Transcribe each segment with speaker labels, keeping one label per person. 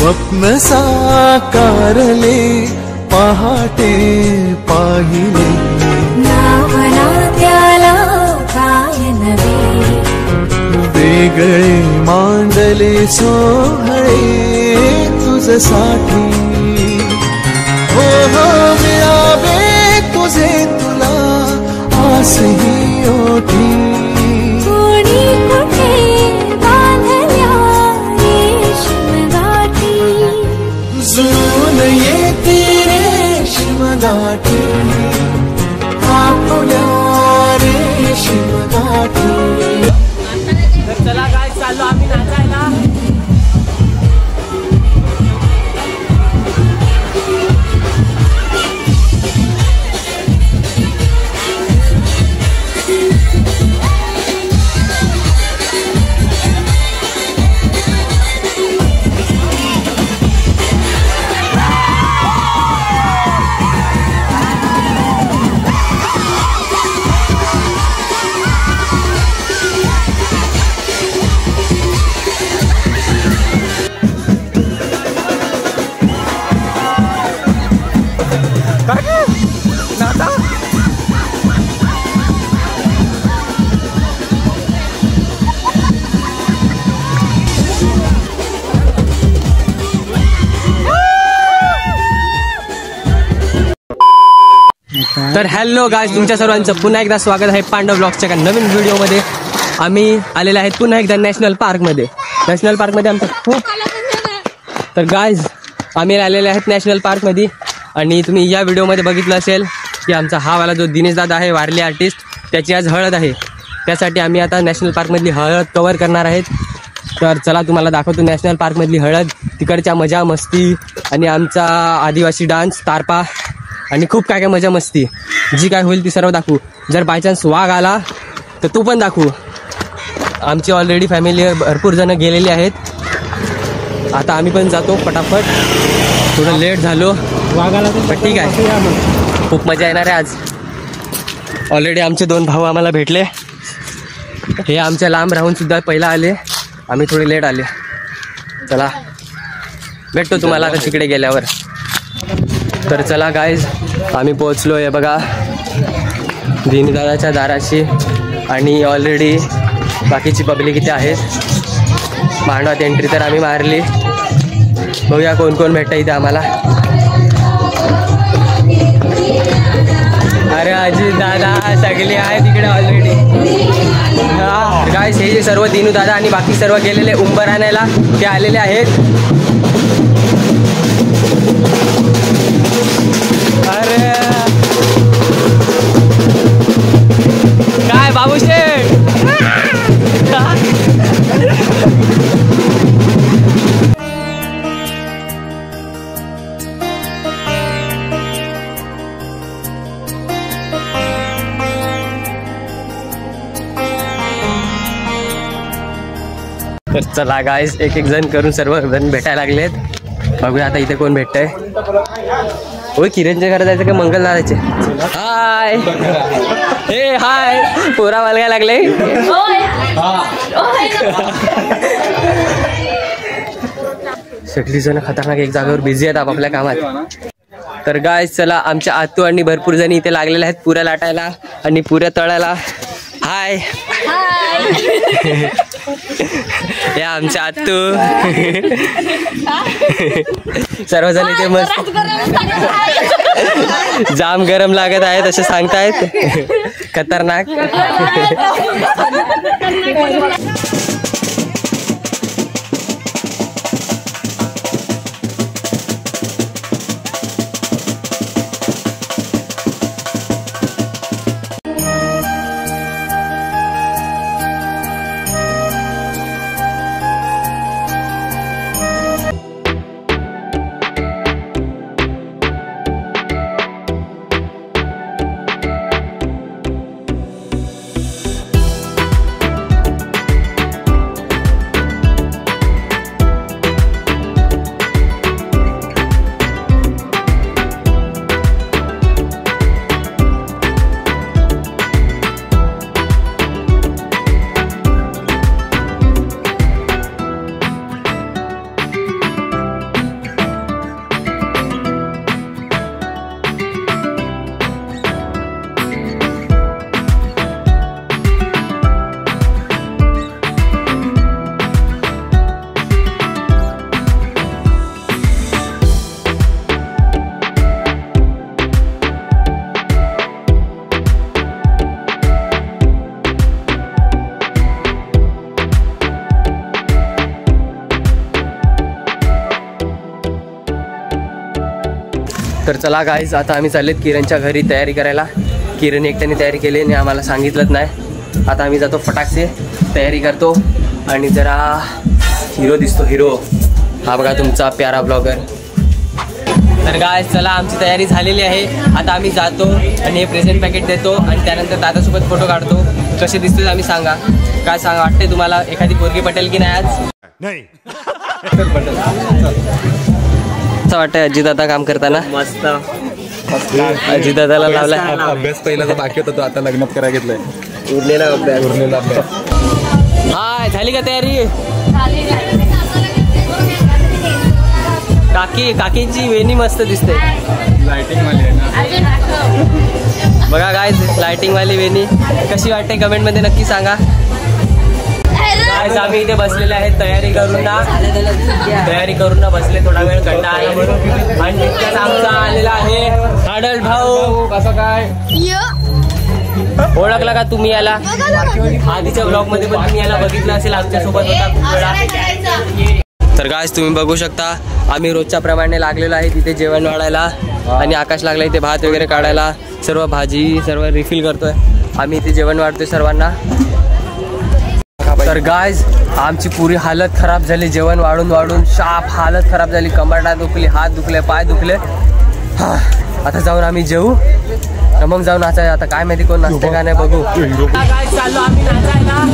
Speaker 1: स्वप्न साकारले पहाटे पाहिले
Speaker 2: नावना त्याला काय नवे
Speaker 1: वेगळे मांडले सोहळे तुझसाठी हो हो मिळावे तुझे तुला आसही ओठी
Speaker 2: कोणी कुठे बांधल्या रेशीमगाठी
Speaker 1: जुळून येते रेशीमगाठी आपल्या रेशीमगाठी.
Speaker 3: तर चला काय चाललो आम्ही नाचायला. तर हॅलो गाइस, तुमच्या सर्वांचं पुन्हा एकदा स्वागत आहे पांडव ब्लॉग्सच्या एका नवीन व्हिडिओमध्ये. आम्ही आलेले आहेत पुन्हा एकदा नॅशनल पार्कमध्ये. नॅशनल पार्कमध्ये आमचं खूप तर गाइस आम्ही आलेले आहेत नॅशनल पार्कमध्ये. आणि तुम्ही या व्हिडिओमध्ये बघितलं असेल की आमचा हा वाला जो दिनेश दादा आहे वारली आर्टिस्ट, त्याची आज हळद आहे. त्यासाठी आम्ही आता नॅशनल पार्कमधली हळद कवर करणार आहेत. तर चला तुम्हाला दाखवतो नॅशनल पार्कमधली हळद, तिकडच्या मजा मस्ती आणि आमचा आदिवासी डान्स तारपा आणि खूप काय काय मजा मस्ती जी काय होईल ती सर्व दाखवू. जर बाय चान्स वाघ आला तर तो पण दाखवू. आमची ऑलरेडी फॅमिली भरपूर जणं गेलेली आहेत. आता आम्ही पण जातो पटापट. थोडं लेट झालो वाघाला पण ठीक आहे, खूप मजा येणार आहे आज. ऑलरेडी आमचे 2 भाऊ आम्हाला भेटले. हे आमच्या लांब राहूनसुद्धा पहिला आले, आम्ही थोडे लेट आले. चला भेटतो तुम्हाला आता तिकडे गेल्यावर. तर चला गाईज आम्ही पोचलो आहे बघा दिनदादाच्या दाराशी. आणि ऑलरेडी बाकीची पब्लिक इथे आहेत. मांडवात एंट्री तर आम्ही मारली. बघूया कोण कोण भेटतं इथे आम्हाला. अरे आजी दादा सगळे आहे तिकडे ऑलरेडी. हा गाईज हे जे सर्व दिनू दादा आणि बाकी सर्व गेलेले उंबर आणायला ते आलेले आहेत. अरे काय बाबू शेठ तर चला गाईज एक एक जण करून सर्व जण भेटायला लागलेत. बघूया आता इथे कोण भेटतंय. होय किरणच्या घरात जायचं का मंगल दादाचे. हाय हे हाय पोरा वालगाय लागले. सगळी जण खतरनाक एक जागेवर बिझी आहेत आपापल्या कामात. तर गाय चला आमच्या आतू आणि भरपूर जण इथे लागलेले आहेत पुऱ्या लाटायला आणि पुऱ्या तळायला. हाय या आमच्या आतू सर्वजण इथे मस्त जाम गरम लागत आहेत असे सांगतायत. खतरनाक. तर चला गाईज, आता आम्ही चाललेत किरणच्या घरी तयारी करायला. किरण एकट्याने तयारी केली आणि आम्हाला सांगितलंच नाही. आता आम्ही जातो, फटाकसे तयारी करतो आणि जरा हिरो दिसतो, हिरो. हा बघा तुमचा प्यारा ब्लॉगर. तर गाईज चला, आमची तयारी झालेली आहे. आता आम्ही जातो आणि हे प्रेझेंट पॅकेट देतो आणि त्यानंतर दादासोबत फोटो काढतो. कसे दिसतील आम्ही सांगा. काय सांगा वाटते तुम्हाला, एखादी पोरगी पटेल की नाही आज?
Speaker 4: नाही.
Speaker 3: असं वाटतंय अजितदादा काम करताना?
Speaker 5: मस्त.
Speaker 3: अजितदादाला लावला
Speaker 5: अभ्यास पहिला बाकी होता, तो आता लग्नात करायला घेतलाय.
Speaker 3: उरलेला अभ्यास. हाय, झाली का तयारी? काकींची वेणी मस्त दिसते.
Speaker 5: लाइटिंग वाली आहे ना.
Speaker 3: बघा गाईज, लाइटिंग वाली वेणी कशी वाटते कमेंट मध्ये नक्की सांगा. गाईज आम्ही इथे बसलेले आहेत तयारी करून ना बसले, थोडा वेळ कंटाळा आला म्हणून. आणि तितक्यात आमचा आलेला आहे आडल भाऊ. कसं काय ओळखला का तुम्ही याला? आधीच्या ब्लॉग मध्ये पण तुम्ही याला बघितलं असेल, आमच्या सोबत होता. तर गाईज तुम्ही बघू शकता, आम्ही रोजच्या प्रमाणे लागलेलो आहे तिथे जेवण वाढायला. आणि आकाश लागला इथे भात वगैरे काढायला, सर्व भाजी सर्व रिफिल करतोय. आम्ही इथे जेवण वाढतोय सर्वांना. तर गाईज आमची पुरी हालत खराब झाली, जेवण वाढून शाप हालत खराब झाली. कंबरडा दुखली, हात दुखले, पाय दुखले. आता जाऊन आम्ही जेवू, मग जाऊन नाचायला. आता काय माहिती कोण नाचते का नाही बघू. चाललो आम्ही नाचायला.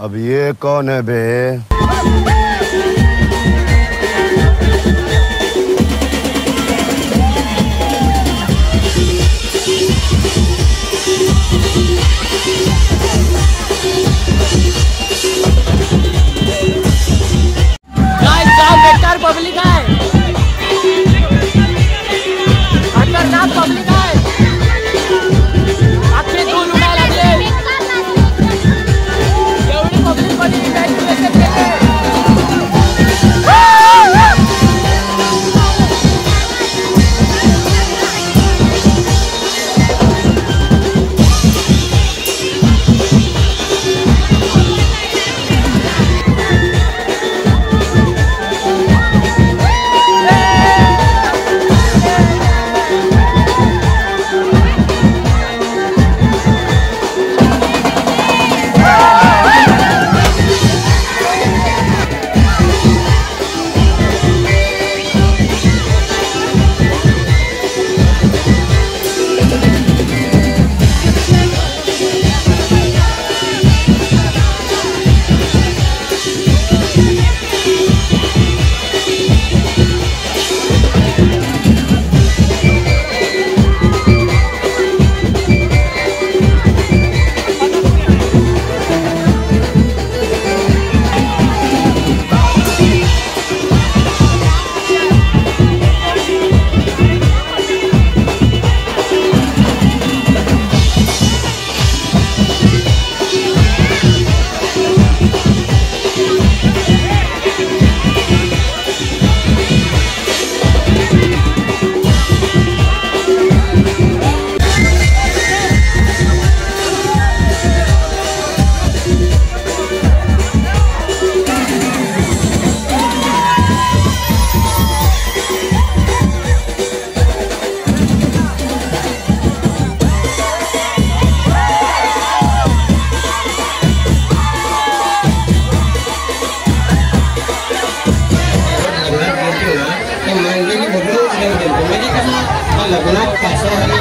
Speaker 4: अब ये कौन है बे?
Speaker 3: पब्लिक आहे, खतरनाक पब्लिक आहे. अख्खे दूर उडायला लागले.
Speaker 4: लग्नात काशावरी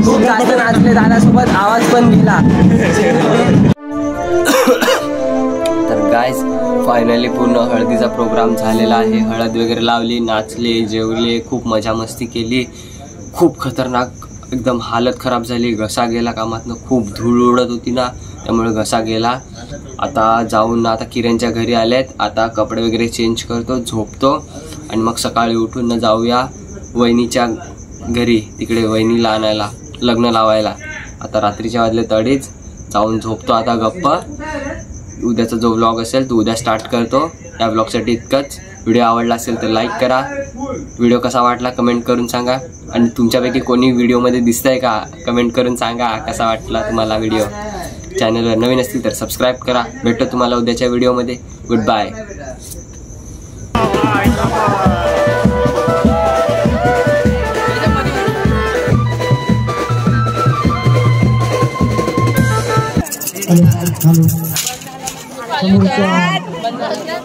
Speaker 3: खूप जास्त नाचले दादासोबत, आवाज पण दिला. तर गाइस फायनली पूर्ण हळदीचा प्रोग्राम झालेला आहे. हळद वगैरे लावली, नाचले, जेवले, खूप मजा मस्ती केली. खूप खतरनाक एकदम हालत खराब झाली. घसा गेला कामातनं, खूप धूळ उडत होती ना, त्यामुळे घसा गेला. आता जाऊन आता किरणच्या घरी आलेत. आता कपडे वगैरे चेंज करतो, झोपतो आणि मग सकाळी उठून न जाऊया वहिनीच्या घरी, तिकडे वहिनीला आणायला, लग्न लावायला. आता रात्रीच्या वाजले 2:30, जाऊन झोपतो आता गप्प. उद्याचा जो व्लॉग असेल तो उद्या स्टार्ट करतो. या व्लॉगसाठी इतकंच. व्हिडिओ आवडला असेल तर लाईक करा. व्हिडिओ कसा वाटला कमेंट करून सांगा. आणि तुमच्यापैकी कोणी व्हिडिओमध्ये दिसतंय का कमेंट करून सांगा कसा वाटला तुम्हाला व्हिडिओ. चॅनलवर नवीन असतील तर सबस्क्राईब करा. भेटतो तुम्हाला उद्याच्या व्हिडिओमध्ये. Good bye.
Speaker 1: हॅलो
Speaker 3: आमच्या